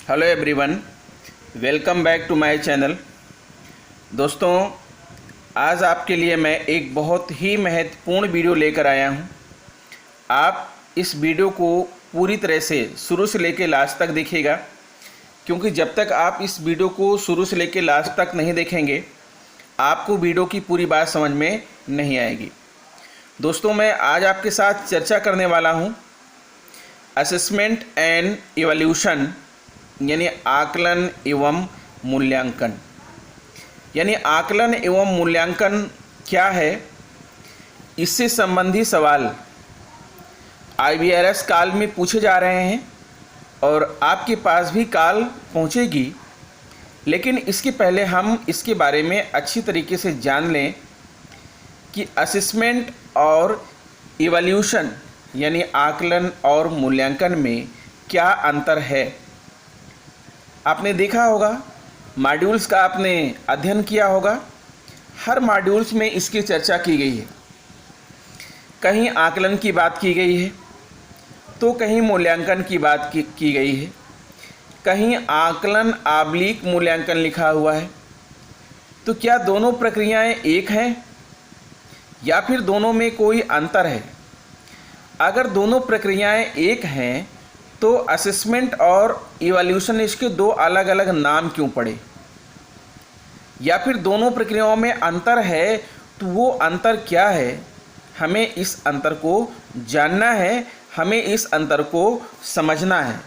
Hello everyone, welcome back to my channel. दोस्तों, आज आपके लिए मैं एक बहुत ही महत्वपूर्ण वीडियो लेकर आया हूं। आप इस वीडियो को पूरी तरह से शुरू से लेकर लास्ट तक देखिएगा, क्योंकि जब तक आप इस वीडियो को शुरू से लेकर लास्ट तक नहीं देखेंगे आपको वीडियो की पूरी बात समझ में नहीं आएगी। दोस्तों, मैं आज आपके साथ चर्चा करने वाला हूं असेसमेंट एंड इवोल्यूशन, यानी आकलन एवं मूल्यांकन। यानी आकलन एवं मूल्यांकन क्या है, इससे संबंधी सवाल IVRS काल में पूछे जा रहे हैं और आपके पास भी काल पहुंचेगी। लेकिन इसके पहले हम इसके बारे में अच्छी तरीके से जान लें कि असेसमेंट और इवोल्यूशन यानी आकलन और मूल्यांकन में क्या अंतर है। आपने देखा होगा, मॉड्यूल्स का आपने अध्ययन किया होगा, हर मॉड्यूल्स में इसकी चर्चा की गई है। कहीं आकलन की बात की गई है तो कहीं मूल्यांकन की बात की गई है, कहीं आकलन आब्लिक मूल्यांकन लिखा हुआ है। तो क्या दोनों प्रक्रियाएं एक हैं या फिर दोनों में कोई अंतर है? अगर दोनों प्रक्रियाएं एक हैं तो असेसमेंट और इवोल्यूशन, इसके दो अलग अलग नाम क्यों पड़े? या फिर दोनों प्रक्रियाओं में अंतर है तो वो अंतर क्या है? हमें इस अंतर को जानना है, हमें इस अंतर को समझना है।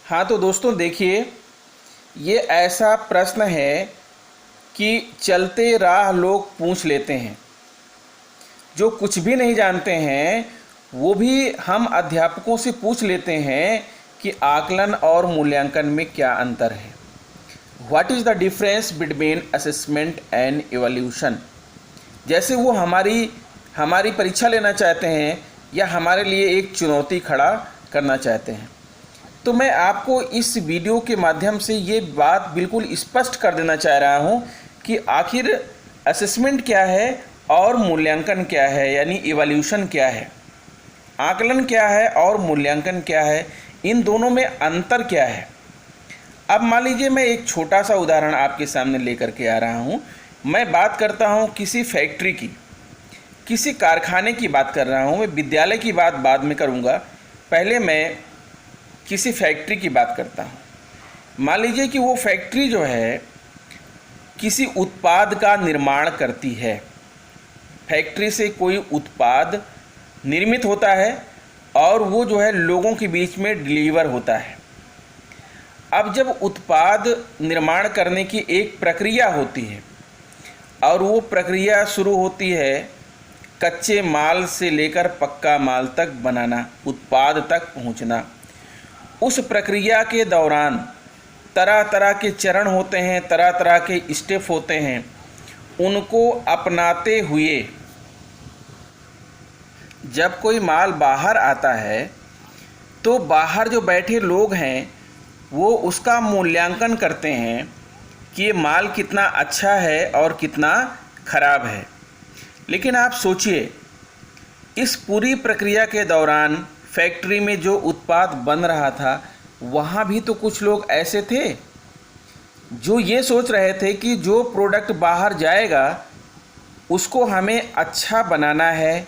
हाँ, तो दोस्तों देखिए, ये ऐसा प्रश्न है कि चलते राह लोग पूछ लेते हैं। जो कुछ भी नहीं जानते हैं वो भी हम अध्यापकों से पूछ लेते हैं कि आकलन और मूल्यांकन में क्या अंतर है। What is the difference between assessment and evolution. जैसे वो हमारी परीक्षा लेना चाहते हैं या हमारे लिए एक चुनौती खड़ा करना चाहते हैं। तो मैं आपको इस वीडियो के माध्यम से ये बात बिल्कुल स्पष्ट कर देना चाह रहा हूँ कि आखिर असेसमेंट क्या है और मूल्यांकन क्या है, यानी इवोल्यूशन क्या है, आकलन क्या है और मूल्यांकन क्या है, इन दोनों में अंतर क्या है। अब मान लीजिए मैं एक छोटा सा उदाहरण आपके सामने लेकर के आ रहा हूँ। मैं बात करता हूँ किसी फैक्ट्री की, किसी कारखाने की बात कर रहा हूँ। मैं विद्यालय की बात बाद में करूँगा, पहले मैं किसी फैक्ट्री की बात करता हूँ। मान लीजिए कि वो फैक्ट्री जो है किसी उत्पाद का निर्माण करती है। फैक्ट्री से कोई उत्पाद निर्मित होता है और वो जो है लोगों के बीच में डिलीवर होता है। अब जब उत्पाद निर्माण करने की एक प्रक्रिया होती है और वो प्रक्रिया शुरू होती है कच्चे माल से लेकर पक्का माल तक बनाना, उत्पाद तक पहुंचना। उस प्रक्रिया के दौरान तरह तरह के चरण होते हैं, तरह तरह के स्टेप होते हैं। उनको अपनाते हुए जब कोई माल बाहर आता है तो बाहर जो बैठे लोग हैं वो उसका मूल्यांकन करते हैं कि ये माल कितना अच्छा है और कितना खराब है। लेकिन आप सोचिए, इस पूरी प्रक्रिया के दौरान फैक्ट्री में जो उत्पाद बन रहा था वहाँ भी तो कुछ लोग ऐसे थे जो ये सोच रहे थे कि जो प्रोडक्ट बाहर जाएगा उसको हमें अच्छा बनाना है।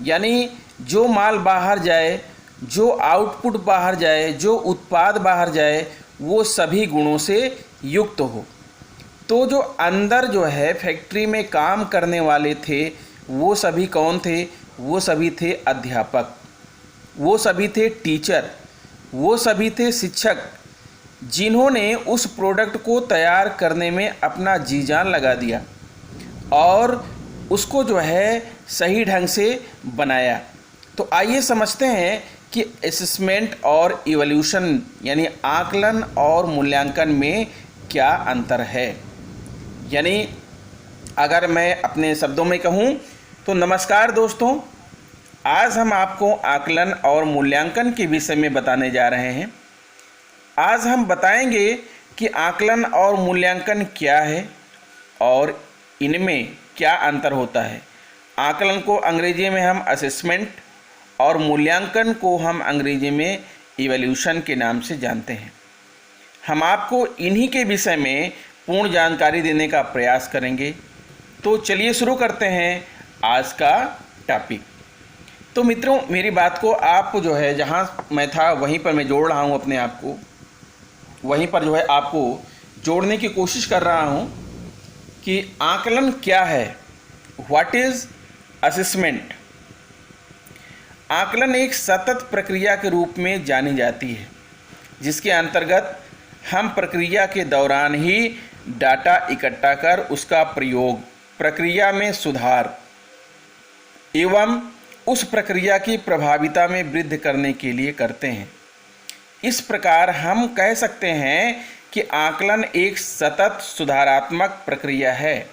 यानी जो माल बाहर जाए, जो आउटपुट बाहर जाए, जो उत्पाद बाहर जाए, वो सभी गुणों से युक्त हो। तो जो अंदर जो है फैक्ट्री में काम करने वाले थे वो सभी कौन थे? वो सभी थे अध्यापक, वो सभी थे टीचर, वो सभी थे शिक्षक, जिन्होंने उस प्रोडक्ट को तैयार करने में अपना जी जान लगा दिया और उसको जो है सही ढंग से बनाया। तो आइए समझते हैं कि असेसमेंट और इवोल्यूशन यानी आकलन और मूल्यांकन में क्या अंतर है। यानी अगर मैं अपने शब्दों में कहूँ तो नमस्कार दोस्तों, आज हम आपको आकलन और मूल्यांकन के विषय में बताने जा रहे हैं। आज हम बताएंगे कि आकलन और मूल्यांकन क्या है और इनमें क्या अंतर होता है। आकलन को अंग्रेजी में हम असेसमेंट और मूल्यांकन को हम अंग्रेजी में इवोल्यूशन के नाम से जानते हैं। हम आपको इन्हीं के विषय में पूर्ण जानकारी देने का प्रयास करेंगे। तो चलिए शुरू करते हैं आज का टॉपिक। तो मित्रों, मेरी बात को आप जो है जहाँ मैं था वहीं पर मैं जोड़ रहा हूँ, अपने आप को वहीं पर जो है आपको जोड़ने की कोशिश कर रहा हूँ कि आकलन क्या है, व्हाट इज़ असेसमेंट। आकलन एक सतत प्रक्रिया के रूप में जानी जाती है, जिसके अंतर्गत हम प्रक्रिया के दौरान ही डाटा इकट्ठा कर उसका प्रयोग, प्रक्रिया में सुधार एवं उस प्रक्रिया की प्रभाविता में वृद्धि करने के लिए करते हैं। इस प्रकार हम कह सकते हैं कि आकलन एक सतत सुधारात्मक प्रक्रिया है,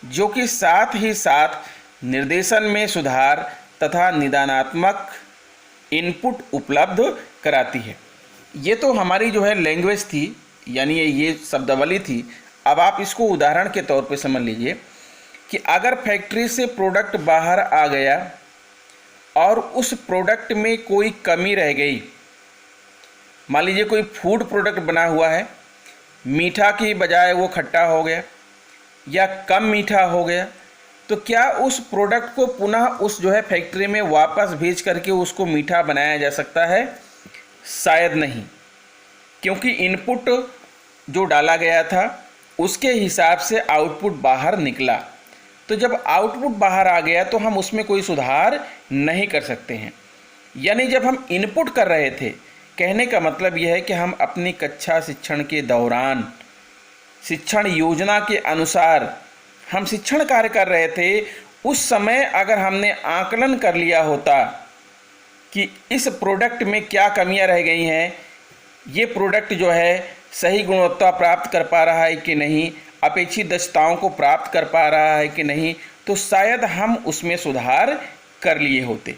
जो कि साथ ही साथ निर्देशन में सुधार तथा निदानात्मक इनपुट उपलब्ध कराती है। ये तो हमारी जो है लैंग्वेज थी, यानी ये शब्दावली थी। अब आप इसको उदाहरण के तौर पे समझ लीजिए कि अगर फैक्ट्री से प्रोडक्ट बाहर आ गया और उस प्रोडक्ट में कोई कमी रह गई, मान लीजिए कोई फूड प्रोडक्ट बना हुआ है, मीठा की बजाय वो खट्टा हो गया या कम मीठा हो गया, तो क्या उस प्रोडक्ट को पुनः उस जो है फैक्ट्री में वापस भेज करके उसको मीठा बनाया जा सकता है? शायद नहीं, क्योंकि इनपुट जो डाला गया था उसके हिसाब से आउटपुट बाहर निकला। तो जब आउटपुट बाहर आ गया तो हम उसमें कोई सुधार नहीं कर सकते हैं। यानी जब हम इनपुट कर रहे थे, कहने का मतलब यह है कि हम अपनी कक्षा शिक्षण के दौरान शिक्षण योजना के अनुसार हम शिक्षण कार्य कर रहे थे, उस समय अगर हमने आकलन कर लिया होता कि इस प्रोडक्ट में क्या कमियां रह गई हैं, ये प्रोडक्ट जो है सही गुणवत्ता प्राप्त कर पा रहा है कि नहीं, अपेक्षित दक्षताओं को प्राप्त कर पा रहा है कि नहीं, तो शायद हम उसमें सुधार कर लिए होते।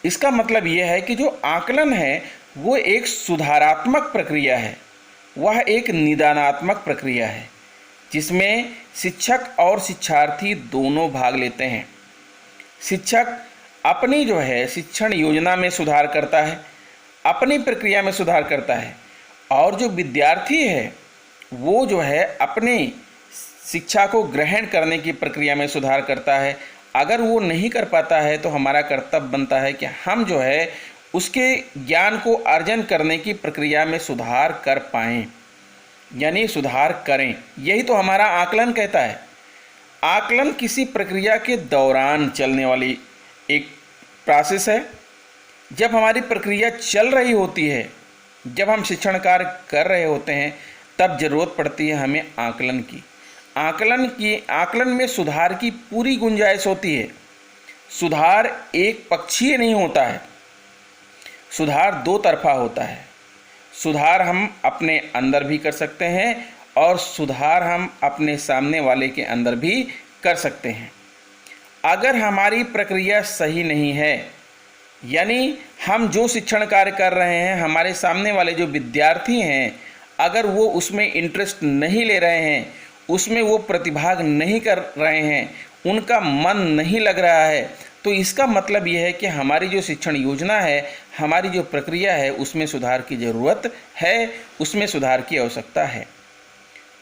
इसका मतलब यह है कि जो आकलन है वो एक सुधारात्मक प्रक्रिया है, वह एक निदानात्मक प्रक्रिया है, जिसमें शिक्षक और शिक्षार्थी दोनों भाग लेते हैं। शिक्षक अपनी जो है शिक्षण योजना में सुधार करता है, अपनी प्रक्रिया में सुधार करता है, और जो विद्यार्थी है वो जो है अपनी शिक्षा को ग्रहण करने की प्रक्रिया में सुधार करता है। अगर वो नहीं कर पाता है तो हमारा कर्तव्य बनता है कि हम जो है उसके ज्ञान को अर्जन करने की प्रक्रिया में सुधार कर पाएँ, यानी सुधार करें। यही तो हमारा आकलन कहता है। आकलन किसी प्रक्रिया के दौरान चलने वाली एक प्रोसेस है। जब हमारी प्रक्रिया चल रही होती है, जब हम शिक्षण कार्य कर रहे होते हैं, तब ज़रूरत पड़ती है हमें आकलन की। आकलन में सुधार की पूरी गुंजाइश होती है। सुधार एक पक्षीय नहीं होता है, सुधार दो तरफा होता है। सुधार हम अपने अंदर भी कर सकते हैं और सुधार हम अपने सामने वाले के अंदर भी कर सकते हैं। अगर हमारी प्रक्रिया सही नहीं है, यानी हम जो शिक्षण कार्य कर रहे हैं, हमारे सामने वाले जो विद्यार्थी हैं, अगर वो उसमें इंटरेस्ट नहीं ले रहे हैं, उसमें वो प्रतिभाग नहीं कर रहे हैं, उनका मन नहीं लग रहा है, तो इसका मतलब ये है कि हमारी जो शिक्षण योजना है, हमारी जो प्रक्रिया है, उसमें सुधार की ज़रूरत है, उसमें सुधार की आवश्यकता है।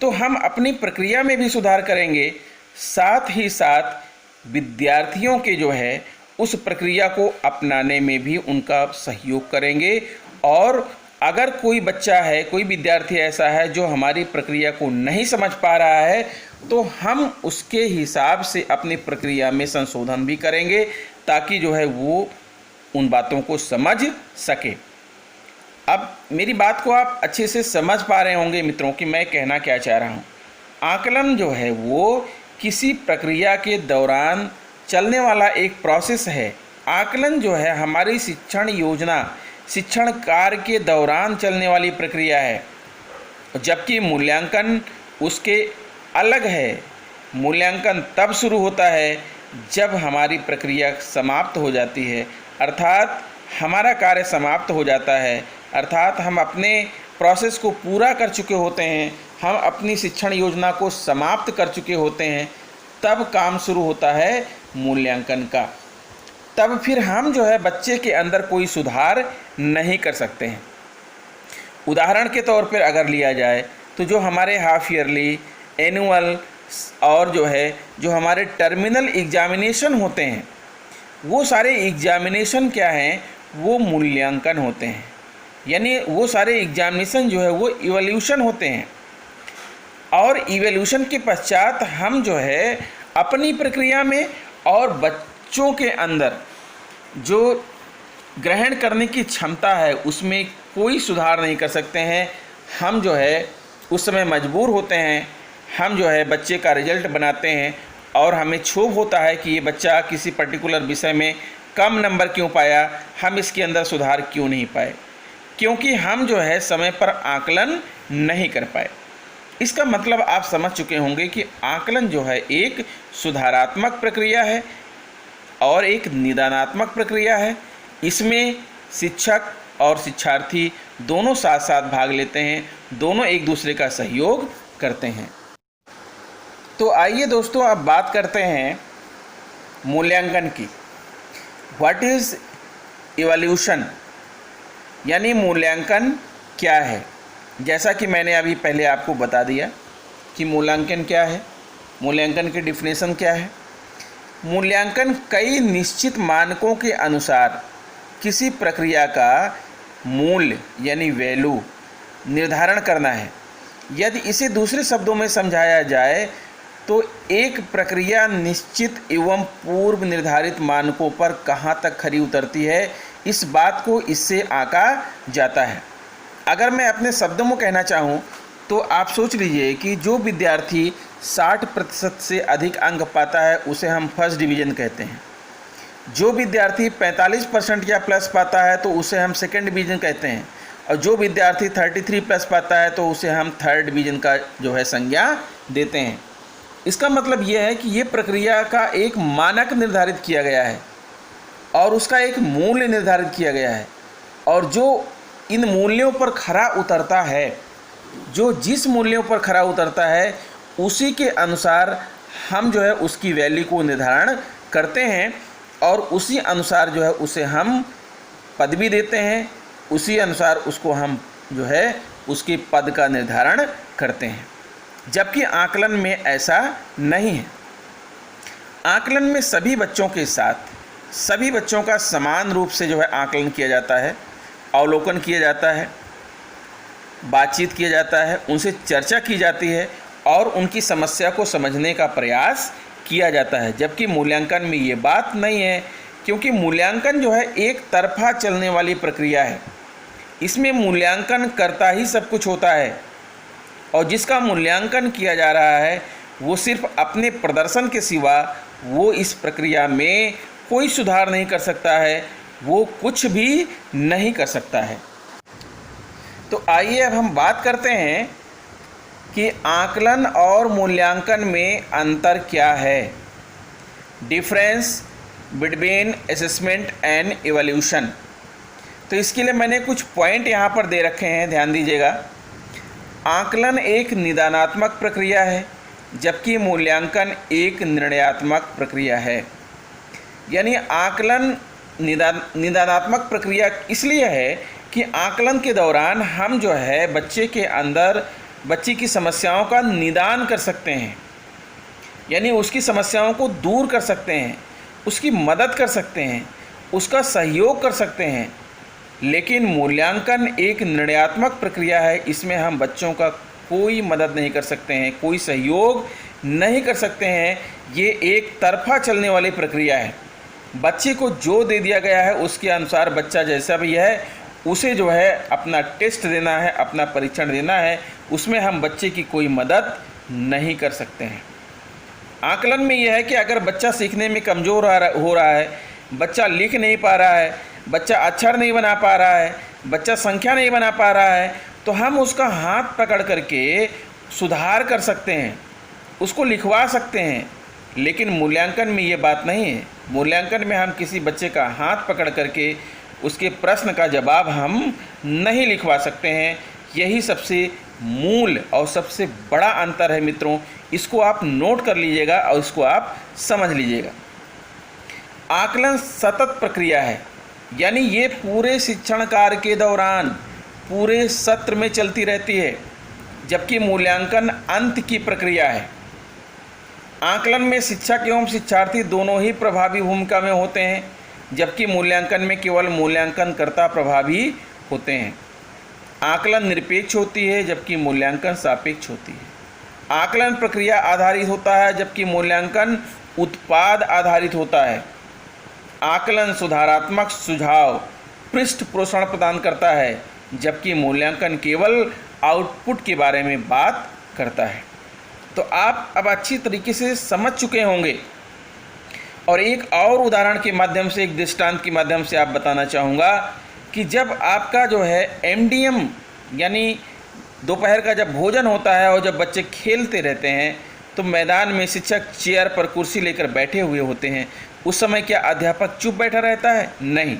तो हम अपनी प्रक्रिया में भी सुधार करेंगे, साथ ही साथ विद्यार्थियों के जो है उस प्रक्रिया को अपनाने में भी उनका सहयोग करेंगे। और अगर कोई बच्चा है, कोई विद्यार्थी ऐसा है जो हमारी प्रक्रिया को नहीं समझ पा रहा है, तो हम उसके हिसाब से अपनी प्रक्रिया में संशोधन भी करेंगे, ताकि जो है वो उन बातों को समझ सके। अब मेरी बात को आप अच्छे से समझ पा रहे होंगे मित्रों कि मैं कहना क्या चाह रहा हूँ। आकलन जो है वो किसी प्रक्रिया के दौरान चलने वाला एक प्रोसेस है। आकलन जो है हमारी शिक्षण योजना, शिक्षण कार्य के दौरान चलने वाली प्रक्रिया है, जबकि मूल्यांकन उसके अलग है। मूल्यांकन तब शुरू होता है जब हमारी प्रक्रिया समाप्त हो जाती है, अर्थात हमारा कार्य समाप्त हो जाता है, अर्थात हम अपने प्रोसेस को पूरा कर चुके होते हैं, हम अपनी शिक्षण योजना को समाप्त कर चुके होते हैं, तब काम शुरू होता है मूल्यांकन का। तब फिर हम जो है बच्चे के अंदर कोई सुधार नहीं कर सकते हैं। उदाहरण के तौर पर अगर लिया जाए तो जो हमारे हाफ ईयरली, एनुअल और जो हमारे टर्मिनल एग्जामिनेशन होते हैं, वो सारे एग्जामिनेशन क्या हैं, वो मूल्यांकन होते हैं। यानी वो सारे एग्जामिनेशन जो है वो इवोल्यूशन होते हैं, और इवोल्यूशन के पश्चात हम अपनी प्रक्रिया में और बच्चों के अंदर जो ग्रहण करने की क्षमता है उसमें कोई सुधार नहीं कर सकते हैं। हम उस समय मजबूर होते हैं, हम बच्चे का रिजल्ट बनाते हैं और हमें क्षोभ होता है कि ये बच्चा किसी पर्टिकुलर विषय में कम नंबर क्यों पाया, हम इसके अंदर सुधार क्यों नहीं पाए, क्योंकि हम समय पर आकलन नहीं कर पाए। इसका मतलब आप समझ चुके होंगे कि आकलन एक सुधारात्मक प्रक्रिया है और एक निदानात्मक प्रक्रिया है। इसमें शिक्षक और शिक्षार्थी दोनों साथ साथ भाग लेते हैं, दोनों एक दूसरे का सहयोग करते हैं। तो आइए दोस्तों, अब बात करते हैं मूल्यांकन की। व्हाट इज़ इवोल्यूशन, यानी मूल्यांकन क्या है। जैसा कि मैंने अभी पहले आपको बता दिया कि मूल्यांकन क्या है, मूल्यांकन की डिफिनेशन क्या है। मूल्यांकन कई निश्चित मानकों के अनुसार किसी प्रक्रिया का मूल्य यानी वैल्यू निर्धारण करना है। यदि इसे दूसरे शब्दों में समझाया जाए तो एक प्रक्रिया निश्चित एवं पूर्व निर्धारित मानकों पर कहाँ तक खरी उतरती है, इस बात को इससे आंका जाता है। अगर मैं अपने शब्दों में कहना चाहूँ तो आप सोच लीजिए कि जो विद्यार्थी 60% से अधिक अंक पाता है उसे हम फर्स्ट डिवीज़न कहते हैं। जो विद्यार्थी 45% या प्लस पाता है तो उसे हम सेकंड डिवीज़न कहते हैं, और जो विद्यार्थी 33 प्लस पाता है तो उसे हम थर्ड डिवीज़न का संज्ञा देते हैं। इसका मतलब यह है कि ये प्रक्रिया का एक मानक निर्धारित किया गया है और उसका एक मूल्य निर्धारित किया गया है, और जो इन मूल्यों पर खरा उतरता है, जो जिस मूल्यों पर खरा उतरता है उसी के अनुसार हम उसकी वैल्यू को निर्धारण करते हैं, और उसी अनुसार उसे हम पदवी देते हैं, उसी अनुसार उसको हम उसके पद का निर्धारण करते हैं। जबकि आकलन में ऐसा नहीं है। आकलन में सभी बच्चों के साथ सभी बच्चों का समान रूप से आकलन किया जाता है, अवलोकन किया जाता है, बातचीत किया जाता है, उनसे चर्चा की जाती है और उनकी समस्या को समझने का प्रयास किया जाता है। जबकि मूल्यांकन में ये बात नहीं है, क्योंकि मूल्यांकन एक तरफा चलने वाली प्रक्रिया है। इसमें मूल्यांकन करता ही सब कुछ होता है, और जिसका मूल्यांकन किया जा रहा है वो सिर्फ अपने प्रदर्शन के सिवा वो इस प्रक्रिया में कोई सुधार नहीं कर सकता है, वो कुछ भी नहीं कर सकता है। तो आइए अब हम बात करते हैं कि आकलन और मूल्यांकन में अंतर क्या है। Difference between assessment and evolution. तो इसके लिए मैंने कुछ पॉइंट यहाँ पर दे रखे हैं, ध्यान दीजिएगा। आकलन एक निदानात्मक प्रक्रिया है, जबकि मूल्यांकन एक निर्णयात्मक प्रक्रिया है। यानी आकलन निदानात्मक प्रक्रिया इसलिए है कि आकलन के दौरान हम बच्चे के अंदर बच्चे की समस्याओं का निदान कर सकते हैं, यानी उसकी समस्याओं को दूर कर सकते हैं, उसकी मदद कर सकते हैं, उसका सहयोग कर सकते हैं। लेकिन मूल्यांकन एक निर्णयात्मक प्रक्रिया है, इसमें हम बच्चों का कोई मदद नहीं कर सकते हैं, कोई सहयोग नहीं कर सकते हैं। ये एक तरफा चलने वाली प्रक्रिया है। बच्चे को जो दे दिया गया है उसके अनुसार बच्चा जैसा भी है उसे अपना टेस्ट देना है, अपना परीक्षण देना है, उसमें हम बच्चे की कोई मदद नहीं कर सकते हैं। आकलन में यह है कि अगर बच्चा सीखने में कमज़ोर हो रहा है, बच्चा लिख नहीं पा रहा है, बच्चा अक्षर नहीं बना पा रहा है, बच्चा संख्या नहीं बना पा रहा है, तो हम उसका हाथ पकड़ करके सुधार कर सकते हैं, उसको लिखवा सकते हैं। लेकिन मूल्यांकन में ये बात नहीं है। मूल्यांकन में हम किसी बच्चे का हाथ पकड़ करके उसके प्रश्न का जवाब हम नहीं लिखवा सकते हैं। यही सबसे मूल और सबसे बड़ा अंतर है मित्रों। इसको आप नोट कर लीजिएगा और इसको आप समझ लीजिएगा। आकलन सतत प्रक्रिया है, यानी ये पूरे शिक्षण कार्य के दौरान, पूरे सत्र में चलती रहती है, जबकि मूल्यांकन अंत की प्रक्रिया है। आकलन में शिक्षक एवं शिक्षार्थी दोनों ही प्रभावी भूमिका में होते हैं, जबकि मूल्यांकन में केवल मूल्यांकनकर्ता प्रभावी होते हैं। आकलन निरपेक्ष होती है, जबकि मूल्यांकन सापेक्ष होती है। आकलन प्रक्रिया आधारित होता है, जबकि मूल्यांकन उत्पाद आधारित होता है। आकलन सुधारात्मक सुझाव पृष्ठ पोषण प्रदान करता है, जबकि मूल्यांकन केवल आउटपुट के बारे में बात करता है। तो आप अब अच्छी तरीके से समझ चुके होंगे, और एक और उदाहरण के माध्यम से, एक दृष्टांत के माध्यम से आप बताना चाहूँगा कि जब आपका जो है एमडीएम यानी दोपहर का जब भोजन होता है और जब बच्चे खेलते रहते हैं, तो मैदान में शिक्षक चेयर पर कुर्सी लेकर बैठे हुए होते हैं। उस समय क्या अध्यापक चुप बैठा रहता है? नहीं,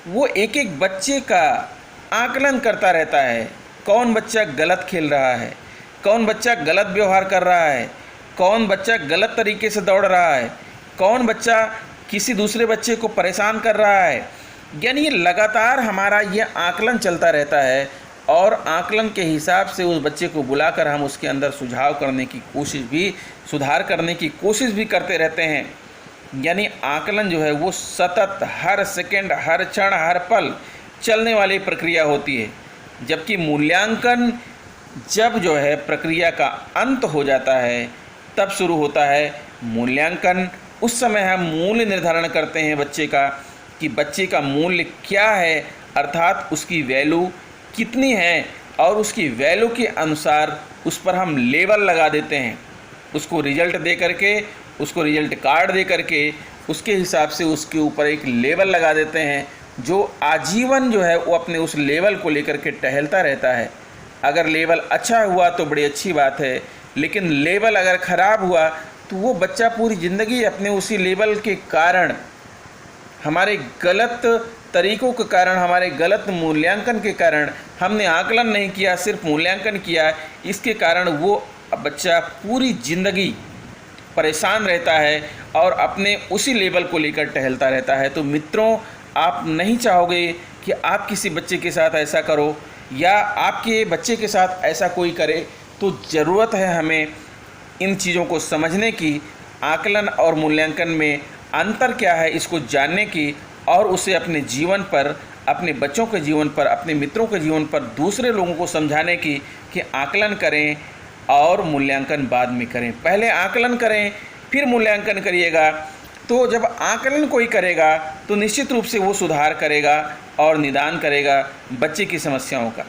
वो एक एक बच्चे का आकलन करता रहता है। कौन बच्चा गलत खेल रहा है, कौन बच्चा गलत व्यवहार कर रहा है, कौन बच्चा गलत तरीके से दौड़ रहा है, कौन बच्चा किसी दूसरे बच्चे को परेशान कर रहा है। यानी लगातार हमारा ये आकलन चलता रहता है, और आकलन के हिसाब से उस बच्चे को बुलाकर हम उसके अंदर सुधार करने की कोशिश भी करते रहते हैं। यानी आकलन जो है वो सतत, हर सेकंड, हर क्षण, हर पल चलने वाली प्रक्रिया होती है। जबकि मूल्यांकन जब जो है प्रक्रिया का अंत हो जाता है तब शुरू होता है। मूल्यांकन उस समय हम मूल्य निर्धारण करते हैं बच्चे का, कि बच्चे का मूल्य क्या है, अर्थात उसकी वैल्यू कितनी है, और उसकी वैल्यू के अनुसार उस पर हम लेबल लगा देते हैं। उसको रिजल्ट दे करके, उसको रिजल्ट कार्ड दे करके उसके हिसाब से उसके ऊपर एक लेबल लगा देते हैं, जो आजीवन जो है वो अपने उस लेवल को लेकर के टहलता रहता है। अगर लेवल अच्छा हुआ तो बड़ी अच्छी बात है, लेकिन लेवल अगर ख़राब हुआ तो वो बच्चा पूरी ज़िंदगी अपने उसी लेवल के कारण, हमारे गलत तरीक़ों के कारण, हमारे गलत मूल्यांकन के कारण, हमने आकलन नहीं किया, सिर्फ मूल्यांकन किया, इसके कारण वो बच्चा पूरी ज़िंदगी परेशान रहता है और अपने उसी लेवल को लेकर टहलता रहता है। तो मित्रों, आप नहीं चाहोगे कि आप किसी बच्चे के साथ ऐसा करो, या आपके बच्चे के साथ ऐसा कोई करे, तो ज़रूरत है हमें इन चीज़ों को समझने की, आकलन और मूल्यांकन में अंतर क्या है इसको जानने की, और उसे अपने जीवन पर, अपने बच्चों के जीवन पर, अपने मित्रों के जीवन पर, दूसरे लोगों को समझाने की कि आकलन करें और मूल्यांकन बाद में करें। पहले आकलन करें, फिर मूल्यांकन करिएगा। तो जब आकलन कोई करेगा तो निश्चित रूप से वो सुधार करेगा और निदान करेगा बच्चे की समस्याओं का।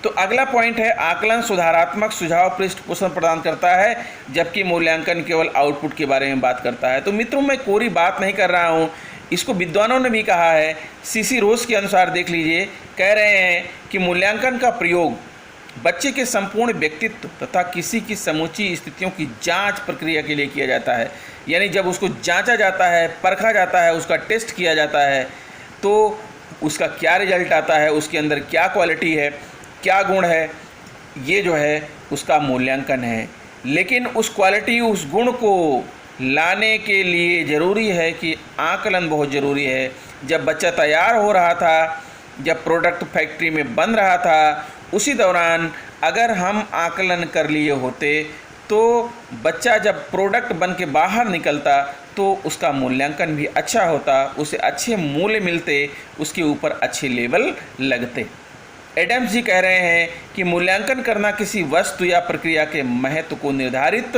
तो अगला पॉइंट है, आकलन सुधारात्मक सुझाव पृष्ठपोषण प्रदान करता है, जबकि मूल्यांकन केवल आउटपुट के बारे में बात करता है। तो मित्रों, मैं कोरी बात नहीं कर रहा हूँ, इसको विद्वानों ने भी कहा है। सीसी रोज के अनुसार देख लीजिए, कह रहे हैं कि मूल्यांकन का प्रयोग बच्चे के संपूर्ण व्यक्तित्व तथा किसी की समूची स्थितियों की जांच प्रक्रिया के लिए किया जाता है। यानी जब उसको जांचा जाता है, परखा जाता है, उसका टेस्ट किया जाता है, तो उसका क्या रिजल्ट आता है, उसके अंदर क्या क्वालिटी है, क्या गुण है, ये जो है उसका मूल्यांकन है। लेकिन उस क्वालिटी, उस गुण को लाने के लिए ज़रूरी है कि आकलन बहुत ज़रूरी है। जब बच्चा तैयार हो रहा था, जब प्रोडक्ट फैक्ट्री में बन रहा था, उसी दौरान अगर हम आकलन कर लिए होते तो बच्चा जब प्रोडक्ट बन के बाहर निकलता तो उसका मूल्यांकन भी अच्छा होता, उसे अच्छे मूल्य मिलते, उसके ऊपर अच्छे लेबल लगते। एडम्स जी कह रहे हैं कि मूल्यांकन करना किसी वस्तु या प्रक्रिया के महत्व को निर्धारित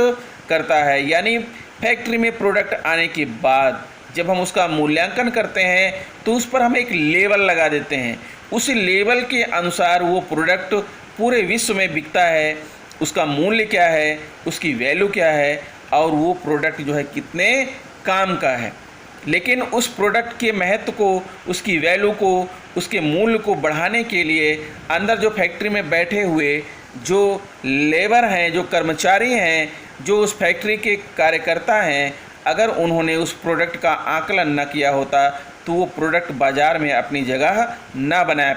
करता है। यानी फैक्ट्री में प्रोडक्ट आने के बाद जब हम उसका मूल्यांकन करते हैं तो उस पर हम एक लेबल लगा देते हैं। उस लेबल के अनुसार वो प्रोडक्ट पूरे विश्व में बिकता है, उसका मूल्य क्या है, उसकी वैल्यू क्या है, और वो प्रोडक्ट जो है कितने काम का है। लेकिन उस प्रोडक्ट के महत्व को, उसकी वैल्यू को, उसके मूल्य को बढ़ाने के लिए अंदर जो फैक्ट्री में बैठे हुए जो लेबर हैं, जो कर्मचारी हैं, जो उस फैक्ट्री के कार्यकर्ता हैं, अगर उन्होंने उस प्रोडक्ट का आकलन न किया होता तो वो प्रोडक्ट बाज़ार में अपनी जगह ना बना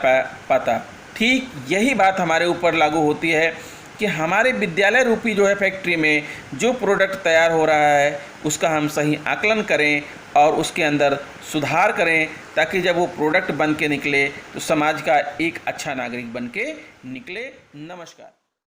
पाता। ठीक यही बात हमारे ऊपर लागू होती है कि हमारे विद्यालय रूपी जो है फैक्ट्री में जो प्रोडक्ट तैयार हो रहा है उसका हम सही आकलन करें और उसके अंदर सुधार करें, ताकि जब वो प्रोडक्ट बन के निकले तो समाज का एक अच्छा नागरिक बन के निकले। नमस्कार।